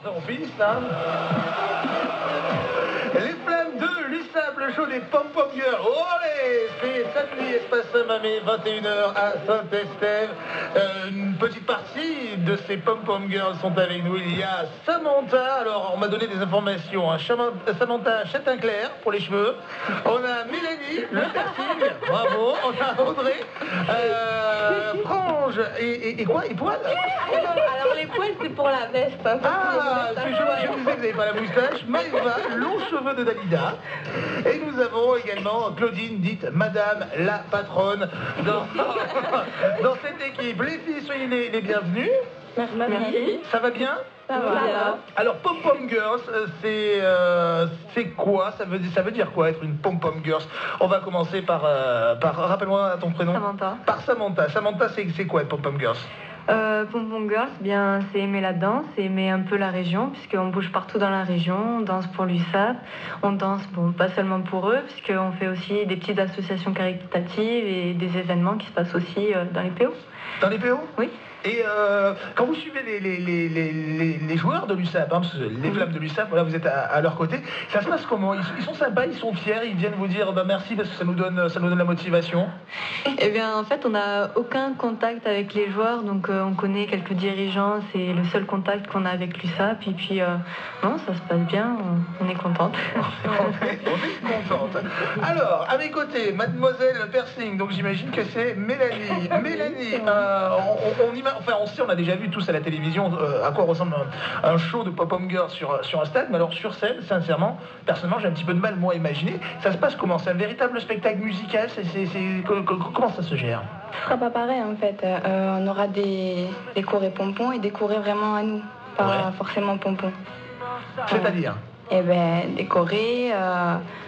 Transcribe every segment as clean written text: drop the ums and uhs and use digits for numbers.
En piste, hein. Les flammes de l'USAP, le show des Pom-Pom Girls. Oh allez, c'est samedi, Espace Mamé, 21h à Saint-Estève. Une petite partie de ces Pom-Pom Girls sont avec nous. Il y a Samantha, alors on m'a donné des informations, hein. Samantha Châtain-Clair pour les cheveux. On a Mélanie, le piercing, bravo. On a Audrey, Frange, et quoi, et poils. Alors les poils c'est pour la veste. Hein, Ah, je disais que vous n'avez pas la moustache. Maëva, long cheveux de Dalida. Et nous avons également Claudine, dite Madame la patronne, dans cette équipe. Les filles, soyez les bienvenues. Merci. Ça va bien? Ça va. Alors, Pom-Pom Girls, c'est quoi? Ça veut dire quoi être une Pom-Pom Girls? On va commencer par rappelle-moi ton prénom. Samantha. Par Samantha. Samantha, c'est quoi être Pom-Pom Girls? Pom-Pom Girls, bien, c'est aimer la danse, c'est aimer un peu la région, puisqu'on bouge partout dans la région, on danse pour l'USAP, on danse, bon, pas seulement pour eux, puisqu'on fait aussi des petites associations caritatives et des événements qui se passent aussi dans les PO. Dans les PO? Oui. Et quand vous suivez les joueurs de l'USAP, hein, parce que les flammes de l'USAP, voilà, vous êtes à leur côté, ça se passe comment? Ils sont sympas, ils sont fiers, ils viennent vous dire bah, merci parce que ça nous donne la motivation. Eh bien, en fait, on n'a aucun contact avec les joueurs, donc on connaît quelques dirigeants, c'est le seul contact qu'on a avec l'USAP, et puis non, ça se passe bien, on est contente. on est contente. Alors, à mes côtés, mademoiselle Persing, donc j'imagine que c'est Mélanie. Mélanie, on sait, on a déjà vu tous à la télévision à quoi ressemble un show de Pom-Pom Girls sur un stade, mais alors sur scène, sincèrement, personnellement, j'ai un petit peu de mal, moi, à imaginer. Ça se passe comment? C'est un véritable spectacle musical? Comment ça se gère? Ce sera pas pareil en fait. On aura des chorés pompons et des chorés vraiment à nous, pas forcément pompons. C'est-à-dire? Eh ben, des chorés.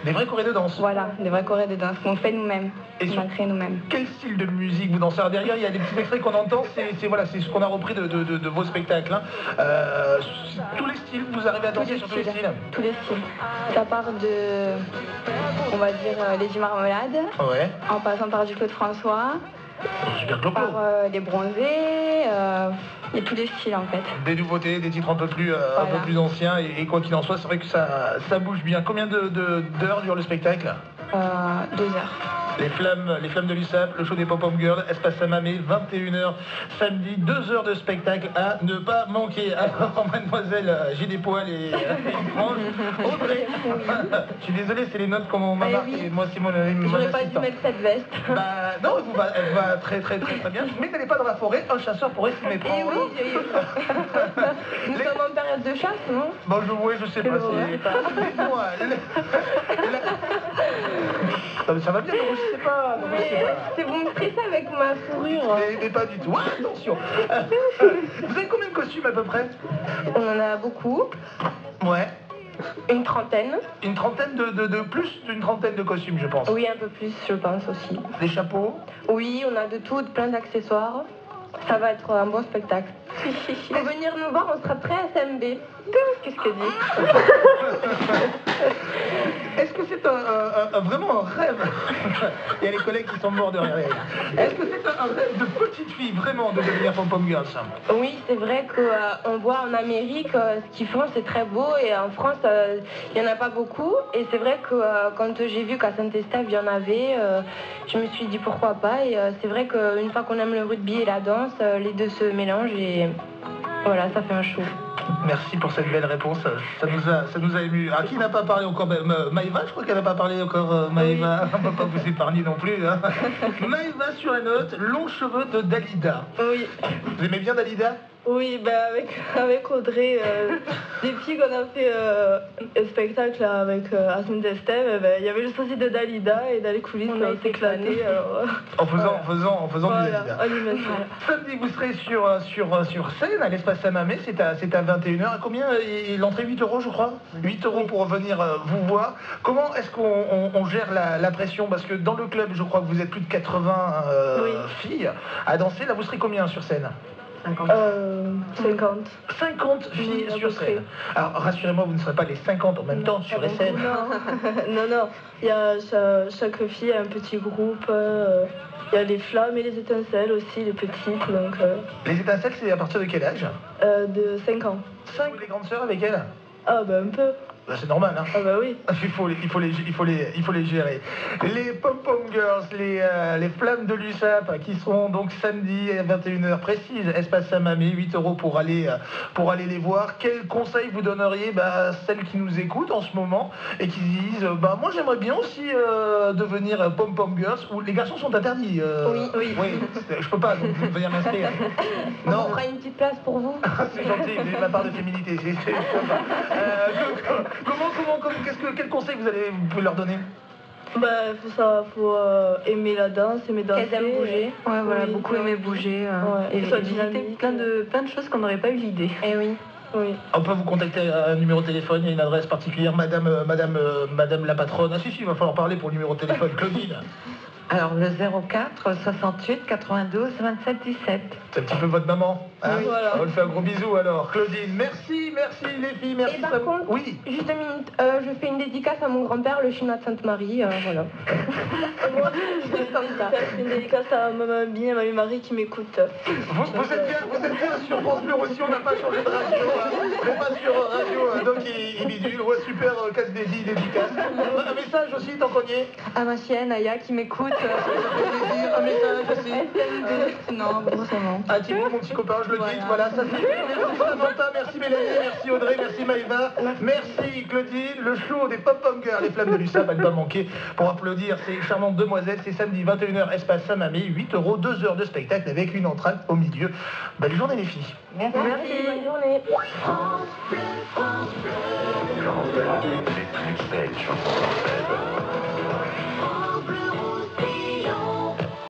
Des vrais chorés de danse? Voilà, des vrais chorés de danse qu'on fait nous-mêmes. On a créé nous-mêmes. Quel style de musique vous dansez? Alors derrière, il y a des petits extraits qu'on entend, c'est ce qu'on a repris de vos spectacles. Hein. Tous les styles, vous arrivez à danser sur tous les styles? Tous les styles. Ça part de, on va dire, les Marmelades, en passant par du Claude François, par les Bronzés, et tous les styles en fait. Des nouveautés, des titres un peu plus anciens, et quoi qu'il en soit, c'est vrai que ça bouge bien. Combien d'heures dure le spectacle? 2 heures. Les flammes de l'USAP, le show des Pom-Pom Girls, Espace Mamé, 21h samedi, 2 heures de spectacle à ne pas manquer. Alors, mademoiselle, j'ai des poils et une frange. Audrey, je suis désolé, c'est les notes qu'on m'a marquées. Moi, c'est mon J'aurais pas dû mettre cette veste. Bah, non, elle va très bien. Mais n'allez pas dans la forêt, un chasseur pourrait s'y méprendre. Nous sommes en période de chasse, non? Bon, je sais pas si... Dites-moi, non, mais ça va bien, non, je sais pas. C'est vous me stressez avec ma fourrure. Mais pas du tout. Ah, attention. Vous avez combien de costumes à peu près? On en a beaucoup. Ouais. Une trentaine. Une trentaine de plus d'une trentaine de costumes, je pense. Oui, un peu plus, je pense aussi. Des chapeaux? Oui, on a de tout, plein d'accessoires. Ça va être un bon spectacle. Pour venir nous voir, on sera prêt à SMB. Qu'est-ce que dit? Est-ce que c'est vraiment un rêve? Il y a les collègues qui sont morts de rire. Est-ce que c'est un rêve de petite fille, vraiment, de devenir Pom-Pom Girls? Oui, c'est vrai qu'on voit en Amérique ce qu'ils font, c'est très beau. Et en France, il n'y en a pas beaucoup. Et c'est vrai que quand j'ai vu qu'à Saint-Estève, il y en avait, je me suis dit pourquoi pas. Et c'est vrai qu'une fois qu'on aime le rugby et la danse, les deux se mélangent et voilà, ça fait un show. Merci pour cette belle réponse, ça nous a ému. Ah, qui n'a pas parlé encore? Maëva, je crois qu'elle n'a pas parlé encore. Maëva, on ne va pas vous épargner non plus. Hein. Maëva sur la note, long cheveux de Dalida. Oui. Vous aimez bien Dalida? Oui, ben avec Audrey, depuis qu'on a fait un spectacle avec à Saint-Estève, il y avait le sosie de Dalida et dans les coulisses on s'est éclaté. En faisant du Dalida. Samedi, vous serez sur scène à l'Espace Samamé, c'est à 21h. Combien? L'entrée 8 € je crois? 8 € pour venir vous voir. Comment est-ce qu'on gère la pression? Parce que dans le club, je crois que vous êtes plus de 80 filles à danser. Là, vous serez combien sur scène? 50. 50. 50 filles Oui, à sur peu près. scène. Alors rassurez-moi, vous ne serez pas les 50 en même temps sur les scènes. Non, non. Il y a chaque fille a un petit groupe. Il y a les flammes et les étincelles aussi, les petites. Donc, Les étincelles, c'est à partir de quel âge? de 5 ans. 5. Les grandes sœurs avec elles? Ah bah un peu. Bah, c'est normal, hein. Ah bah oui. Il faut les gérer. Les Pom-Pom Girls, les flammes de l'USAP qui seront donc samedi à 21h précise, espace Samamé, 8 € pour aller les voir. Quel conseil vous donneriez à celles qui nous écoutent en ce moment et qui se disent moi j'aimerais bien aussi devenir Pom-Pom Girls, où les garçons sont interdits. Oui. Je peux pas, donc vous venir m'inscrire. On fera une petite place pour vous. C'est gentil, vous avez ma part de féminité. Quel conseil vous pouvez leur donner? Bah, faut aimer la danse, aimer danser. Qu'elles aiment bouger. Ouais, voilà, Oui, beaucoup aimer bouger. Ouais, Et que ce soit visiter dynamique. plein de choses qu'on n'aurait pas eu l'idée. Eh oui. Oui. On peut vous contacter à un numéro de téléphone, il y a une adresse particulière, madame la patronne. Ah si, il va falloir parler pour le numéro de téléphone. Claudine. Alors le 04 68 92 27 17. C'est un petit peu votre maman. Hein, Oui, voilà. On lui fait un gros bisou alors. Claudine, merci les filles, merci. Et par contre, oui. juste une minute, je fais une dédicace à mon grand-père, le chinois de Sainte-Marie, voilà. Moi, Comme ça. je fais une dédicace à ma mamie et ma Marie qui m'écoutent. Vous êtes bien sur France Bleu aussi, on n'a pas changé de radio, mais pas sur radio donc il bidule. Ouais, super, casse dédicace. Un message aussi, tant qu'on y est. À ma chienne, Aya, qui m'écoute. Ça fait plaisir, un message aussi. Non, forcément. Ah Thibaut, mon petit copain, je le quitte, voilà, ça fait. Merci Samantha, merci Mélanie, merci Audrey, merci Maëva, merci Claudine, le show des Pom-Pom Girls, les flammes de l'USAP, à ne pas manquer pour applaudir ces charmantes demoiselles. C'est samedi 21h, espace Samamé, 8 €, 2 heures de spectacle avec une entracte au milieu. Belle journée les filles. Merci, bonne journée. Les plus belles chansons françaises.